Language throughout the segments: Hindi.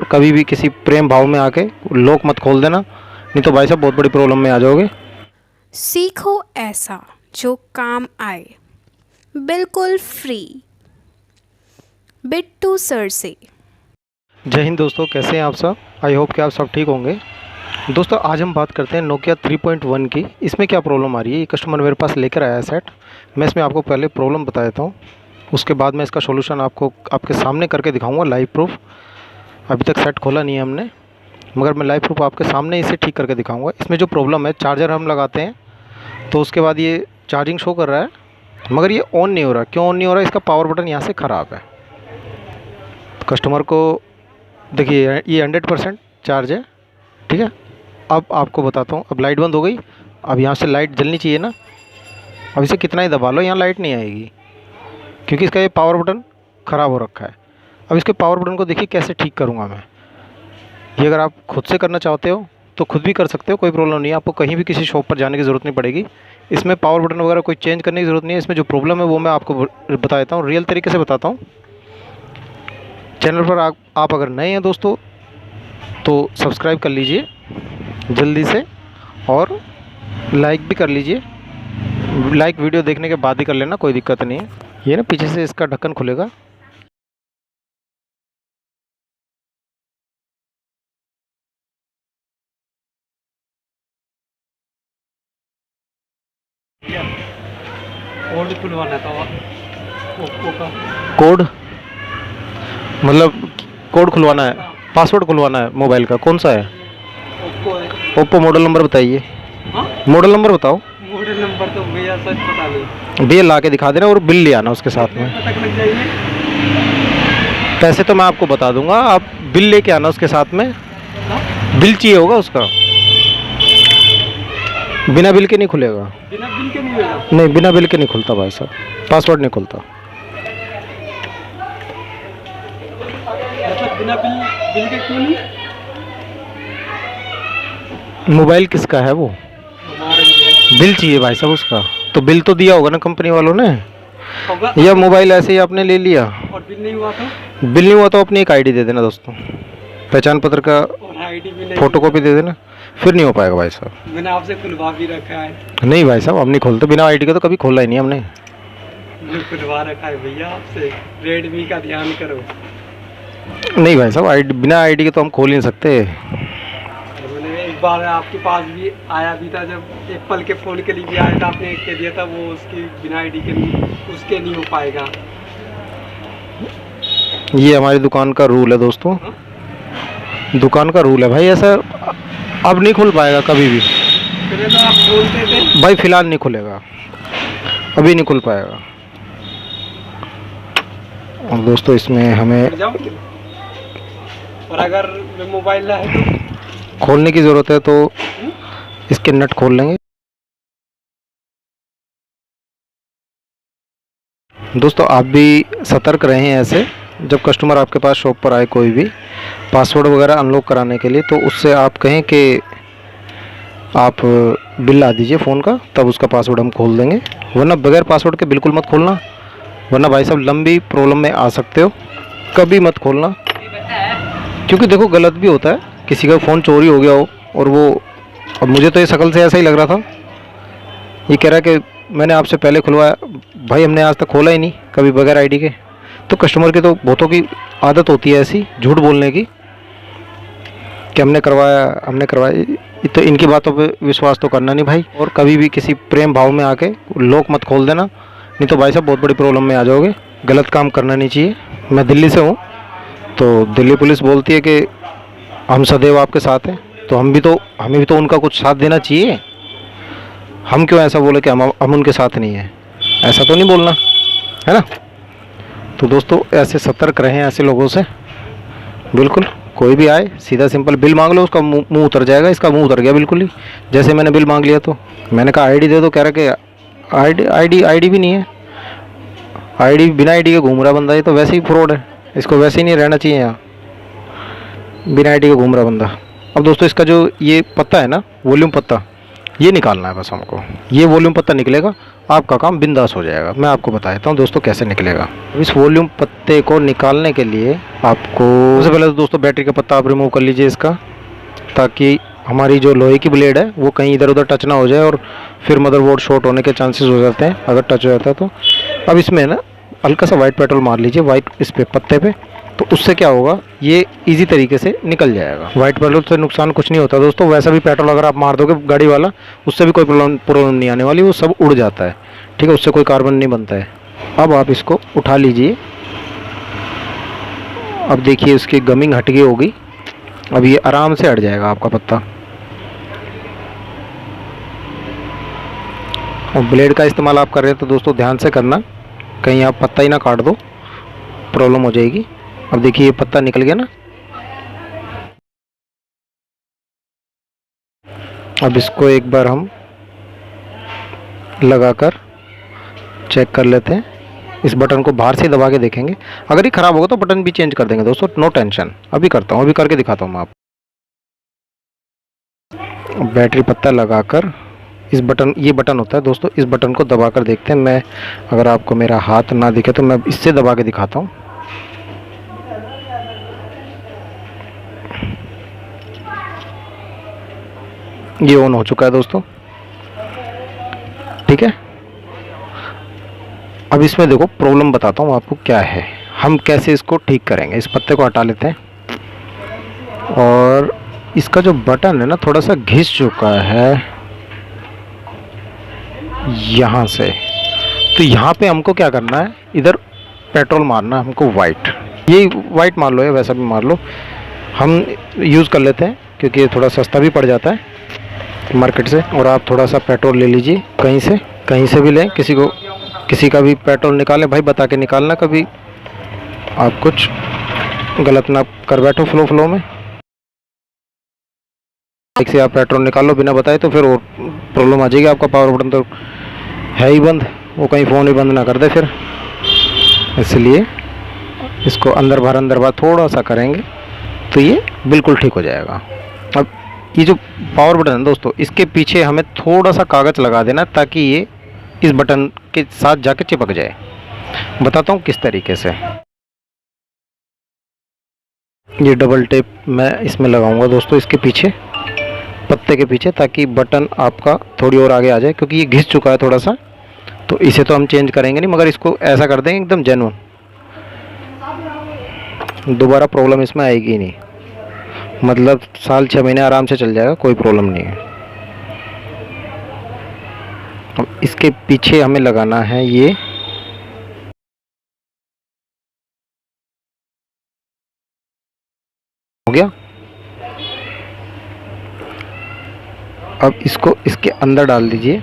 और कभी भी किसी प्रेम भाव में आके लॉक मत खोल देना, नहीं तो भाई साहब बहुत बड़ी प्रॉब्लम में आ जाओगे। सीखो ऐसा जो काम आए, बिल्कुल फ्री। बिट्टू सर से। जय हिंद दोस्तों, कैसे हैं आप सब? आई होप कि आप सब ठीक होंगे। दोस्तों आज हम बात करते हैं नोकिया 3.1 की। इसमें क्या प्रॉब्लम आ रही है, ये कस्टमर मेरे पास लेकर आया है सेट। मैं इसमें आपको पहले प्रॉब्लम बता देता हूँ, उसके बाद मैं इसका सॉल्यूशन आपको आपके सामने करके दिखाऊंगा लाइव प्रूफ। अभी तक सेट खोला नहीं है हमने, मगर मैं लाइव प्रूफ आपके सामने इसे ठीक करके दिखाऊंगा। इसमें जो प्रॉब्लम है, चार्जर हम लगाते हैं तो उसके बाद ये चार्जिंग शो कर रहा है, मगर ये ऑन नहीं हो रहा। क्यों ऑन नहीं हो रहा है? इसका पावर बटन यहाँ से ख़राब है। कस्टमर को देखिए, ये 100% चार्ज है, ठीक है। अब आपको बताता हूँ, अब लाइट बंद हो गई। अब यहाँ से लाइट जलनी चाहिए ना, अब इसे कितना ही दबा लो यहाँ लाइट नहीं आएगी, क्योंकि इसका ये पावर बटन ख़राब हो रखा है। अब इसके पावर बटन को देखिए कैसे ठीक करूँगा मैं। ये अगर आप खुद से करना चाहते हो तो खुद भी कर सकते हो, कोई प्रॉब्लम नहीं है। आपको कहीं भी किसी शॉप पर जाने की ज़रूरत नहीं पड़ेगी। इसमें पावर बटन वगैरह कोई चेंज करने की ज़रूरत नहीं है। इसमें जो प्रॉब्लम है वो मैं आपको बता देता हूँ, रियल तरीके से बताता हूँ। चैनल पर आप अगर नए हैं दोस्तों तो सब्सक्राइब कर लीजिए जल्दी से, और लाइक भी कर लीजिए। लाइक वीडियो देखने के बाद ही कर लेना, कोई दिक्कत नहीं है। ये ना पीछे से इसका ढक्कन खुलेगा। कोड खुलवाना था ओप्पो का। कोड मतलब कोड खुलवाना है, पासवर्ड खुलवाना है मोबाइल का? कौन सा है? ओप्पो है। ओप्पो मॉडल नंबर बताइए। हाँ? मॉडल नंबर बताओ। मॉडल नंबर तो भैया सच पता नहीं। बिल ला के दिखा देना और बिल ले आना उसके साथ में। तक लग जाएंगे। पैसे तो मैं आपको बता दूंगा, आप बिल लेके आना उसके साथ में। हाँ? बिल चाहिए होगा उसका, बिना बिल के नहीं खुलेगा। बिना बिल के नहीं होगा? नहीं, बिना बिल के नहीं खुलता भाई साहब, पासवर्ड नहीं खुलता। मतलब बिना बिल के क्यों नहीं? मोबाइल किसका है वो? बिल चाहिए भाई साहब उसका, तो बिल तो दिया होगा ना कंपनी वालों ने, होगा। या मोबाइल ऐसे ही आपने ले लिया? और बिल नहीं हुआ तो? बिल नहीं हुआ तो अपनी एक आईडी दे देना दोस्तों, पहचान पत्र का और आईडी भी नहीं, फोटोकॉपी दे देना, फिर नहीं हो पाएगा भाई साहब। मैंने आपसे खुलवा भी रखा है। नहीं भाई साहब, हम नहीं खोलते बिना आईडी का, तो कभी खोला ही नहीं हमने। मैंने खुलवा रखा है भैया आपसे, रेडमी का ध्यान करो। नहीं भाई साहब, आईडी बिना आईडी के तो हम खोल ही नहीं सकते। मैंने एक बार आपके पास भी आया भी था, जब एप्पल के फ़ोन के लिए भी आया था, आपने कह दिया था वो उसकी बिना आईडी के उसके नहीं हो पाएगा। ये हमारी दुकान का रूल है दोस्तों, दुकान का रूल है भाई, ऐसा अब नहीं खुल पाएगा कभी भी। पहले तो आप बोलते थे भाई फिलहाल नहीं खुलेगा, अभी नहीं खुल पाएगा। और दोस्तों इसमें हमें और अगर मोबाइल ना है तो खोलने की ज़रूरत है, तो इसके नट खोल लेंगे। दोस्तों आप भी सतर्क रहें ऐसे, जब कस्टमर आपके पास शॉप पर आए कोई भी पासवर्ड वगैरह अनलॉक कराने के लिए, तो उससे आप कहें कि आप बिल ला दीजिए फ़ोन का, तब उसका पासवर्ड हम खोल देंगे। वरना बगैर पासवर्ड के बिल्कुल मत खोलना, वरना भाई साहब लंबी प्रॉब्लम में आ सकते हो। कभी मत खोलना, क्योंकि देखो गलत भी होता है, किसी का फ़ोन चोरी हो गया हो और वो, अब मुझे तो ये शक्ल से ऐसा ही लग रहा था, ये कह रहा है कि मैंने आपसे पहले खुलवाया। भाई हमने आज तक खोला ही नहीं कभी बगैर आईडी के। तो कस्टमर की तो बहुतों की आदत होती है ऐसी झूठ बोलने की, कि हमने करवाया। तो इनकी बातों पे विश्वास तो करना नहीं भाई, और कभी भी किसी प्रेम भाव में आके लॉक मत खोल देना, नहीं तो भाई साहब बहुत बड़ी प्रॉब्लम में आ जाओगे। गलत काम करना नहीं चाहिए। मैं दिल्ली से हूँ, तो दिल्ली पुलिस बोलती है कि हम सदैव आपके साथ हैं, तो हमें भी तो उनका कुछ साथ देना चाहिए। हम क्यों ऐसा बोले कि हम उनके साथ नहीं हैं? ऐसा तो नहीं बोलना है ना। तो दोस्तों ऐसे सतर्क रहें ऐसे लोगों से, बिल्कुल। कोई भी आए सीधा सिंपल बिल मांग लो, उसका मुंह उतर जाएगा। इसका मुंह उतर गया बिल्कुल ही, जैसे मैंने बिल मांग लिया तो मैंने कहा आईडी दे दो, कह रहा कि आईडी भी नहीं है, आईडी बिना आईडी के घूम रहा बंदा। ये तो वैसे ही फ्रॉड है, इसको वैसे ही नहीं रहना चाहिए यहाँ, बिना आईडी के घूम रहा बंदा। अब दोस्तों इसका जो ये पत्ता है ना, वॉल्यूम पत्ता, ये निकालना है बस हमको। ये वॉल्यूम पत्ता निकलेगा आपका काम बिंदास हो जाएगा। मैं आपको बताता हूँ दोस्तों कैसे निकलेगा। इस वॉल्यूम पत्ते को निकालने के लिए आपको सबसे पहले तो दोस्तों बैटरी का पत्ता आप रिमूव कर लीजिए इसका, ताकि हमारी जो लोहे की ब्लेड है वो कहीं इधर उधर टच ना हो जाए और फिर मदरबोर्ड शॉर्ट होने के चांसेस हो जाते हैं अगर टच हो जाता है तो। अब इसमें ना हल्का सा वाइट पेट्रोल मार लीजिए वाइट इस पे पत्ते पे, तो उससे क्या होगा ये इजी तरीके से निकल जाएगा। वाइट पेट्रोल से नुकसान कुछ नहीं होता दोस्तों, वैसा भी पेट्रोल अगर आप मार दोगे गाड़ी वाला उससे भी कोई प्रॉब्लम नहीं आने वाली, वो सब उड़ जाता है, ठीक है, उससे कोई कार्बन नहीं बनता है। अब आप इसको उठा लीजिए। अब देखिए उसकी गमिंग हट गई होगी, अब ये आराम से हट जाएगा आपका पत्ता। और ब्लेड का इस्तेमाल आप कर रहे हैं तो दोस्तों ध्यान से करना, कहीं आप पत्ता ही ना काट दो, प्रॉब्लम हो जाएगी। अब देखिए ये पत्ता निकल गया ना। अब इसको एक बार हम लगाकर चेक कर लेते हैं। इस बटन को बाहर से दबा के देखेंगे, अगर ये ख़राब होगा तो बटन भी चेंज कर देंगे दोस्तों, नो टेंशन। अभी करता हूँ, अभी करके दिखाता हूँ मैं आपको। बैटरी पत्ता लगाकर इस बटन, ये बटन होता है दोस्तों, इस बटन को दबाकर देखते हैं। मैं अगर आपको मेरा हाथ ना दिखे तो मैं इससे दबा के दिखाता हूँ। ये ऑन हो चुका है दोस्तों, ठीक है। अब इसमें देखो प्रॉब्लम बताता हूँ आपको क्या है, हम कैसे इसको ठीक करेंगे। इस पत्ते को हटा लेते हैं और इसका जो बटन है ना थोड़ा सा घिस चुका है यहाँ से, तो यहाँ पे हमको क्या करना है, इधर पेट्रोल मारना है हमको वाइट, ये वाइट मार लो या वैसा भी मार लो, हम यूज़ कर लेते हैं क्योंकि ये थोड़ा सस्ता भी पड़ जाता है मार्केट से। और आप थोड़ा सा पेट्रोल ले लीजिए, कहीं से भी लें, किसी का भी पेट्रोल निकालें भाई, बता के निकालना, कभी आप कुछ गलत ना कर बैठो फ्लो में। एक से आप पेट्रोल निकाल लो बिना बताए तो फिर और प्रॉब्लम आ जाएगी। आपका पावर बटन तो है ही बंद, वो कहीं फ़ोन ही बंद ना कर दे फिर, इसलिए इसको अंदर बाहर थोड़ा सा करेंगे तो ये बिल्कुल ठीक हो जाएगा। अब ये जो पावर बटन है दोस्तों, इसके पीछे हमें थोड़ा सा कागज़ लगा देना ताकि ये इस बटन के साथ जाके चिपक जाए। बताता हूँ किस तरीके से। ये डबल टेप मैं इसमें लगाऊंगा दोस्तों, इसके पीछे, पत्ते के पीछे, ताकि बटन आपका थोड़ी और आगे आ जाए, क्योंकि ये घिस चुका है थोड़ा सा, तो इसे तो हम चेंज करेंगे नहीं, मगर इसको ऐसा कर देंगे एकदम जेन्युइन, दोबारा प्रॉब्लम इसमें आएगी ही नहीं, मतलब साल 6 महीने आराम से चल जाएगा, कोई प्रॉब्लम नहीं है। अब इसके पीछे हमें लगाना है ये, हो गया। अब इसको इसके अंदर डाल दीजिए।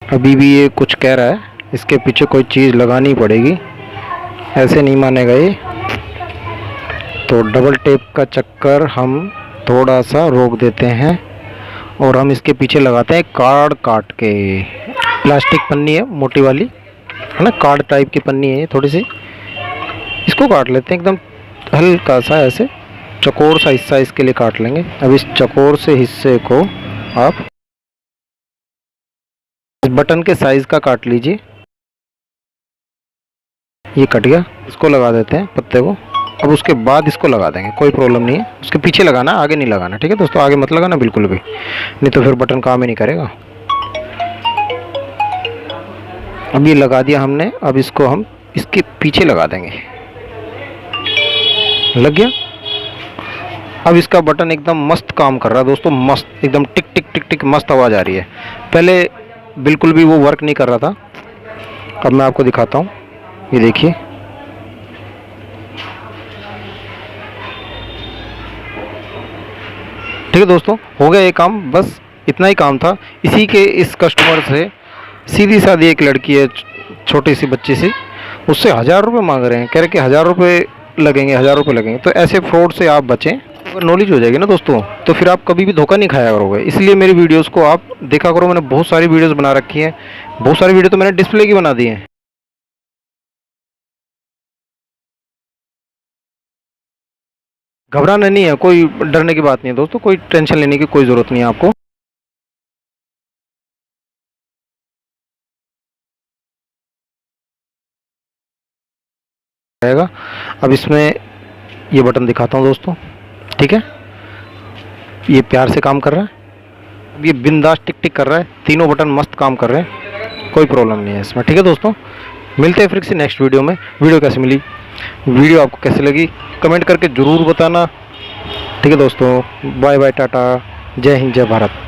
अभी भी ये कुछ कह रहा है, इसके पीछे कोई चीज़ लगानी पड़ेगी, ऐसे नहीं मानेगा ये। तो डबल टेप का चक्कर हम थोड़ा सा रोक देते हैं और हम इसके पीछे लगाते हैं कार्ड काट के। प्लास्टिक पन्नी है मोटी वाली, है ना, कार्ड टाइप की पन्नी है ये थोड़ी सी, इसको काट लेते हैं एकदम हल्का सा, ऐसे चौकोर सा हिस्सा इसके लिए काट लेंगे। अब इस चौकोर से हिस्से को आप इस बटन के साइज का काट लीजिए। ये कट गया, इसको लगा देते हैं पत्ते को। अब उसके बाद इसको लगा देंगे, कोई प्रॉब्लम नहीं है, उसके पीछे लगाना, आगे नहीं लगाना, ठीक है दोस्तों, आगे मत लगाना बिल्कुल भी, नहीं तो फिर बटन काम ही नहीं करेगा। अब ये लगा दिया हमने, अब इसको हम इसके पीछे लगा देंगे, लग गया। अब इसका बटन एकदम मस्त काम कर रहा है दोस्तों, मस्त, एकदम टिक टिक टिक टिक मस्त आवाज़ आ रही है। पहले बिल्कुल भी वो वर्क नहीं कर रहा था, अब मैं आपको दिखाता हूँ, ये देखिए। ठीक है दोस्तों, हो गया ये काम, बस इतना ही काम था। इसी के इस कस्टमर से सीधी सादी एक लड़की है, छोटी सी बच्ची सी, उससे 1000 रुपये मांग रहे हैं, कह रहे कि 1000 रुपये लगेंगे, 1000 रुपये लगेंगे। तो ऐसे फ्रॉड से आप बचें, अगर नॉलेज हो जाएगी ना दोस्तों तो फिर आप कभी भी धोखा नहीं खाया करोगे। इसलिए मेरी वीडियोस को आप देखा करो, मैंने बहुत सारी वीडियोस बना रखी हैं, बहुत सारी वीडियो तो मैंने डिस्प्ले की बना दी हैं। घबराना नहीं है, कोई डरने की बात नहीं है दोस्तों, कोई टेंशन लेने की कोई ज़रूरत नहीं है आपको। रहेगा। अब इसमें ये बटन दिखाता हूँ दोस्तों, ठीक है, ये प्यार से काम कर रहा है, ये बिंदास टिक टिक कर रहा है, तीनों बटन मस्त काम कर रहे हैं, कोई प्रॉब्लम नहीं है इसमें, ठीक है दोस्तों। मिलते हैं फिर किसी नेक्स्ट वीडियो में। वीडियो कैसी मिली, वीडियो आपको कैसी लगी, कमेंट करके ज़रूर बताना, ठीक है दोस्तों। बाय बाय, टाटा, जय हिंद, जय भारत।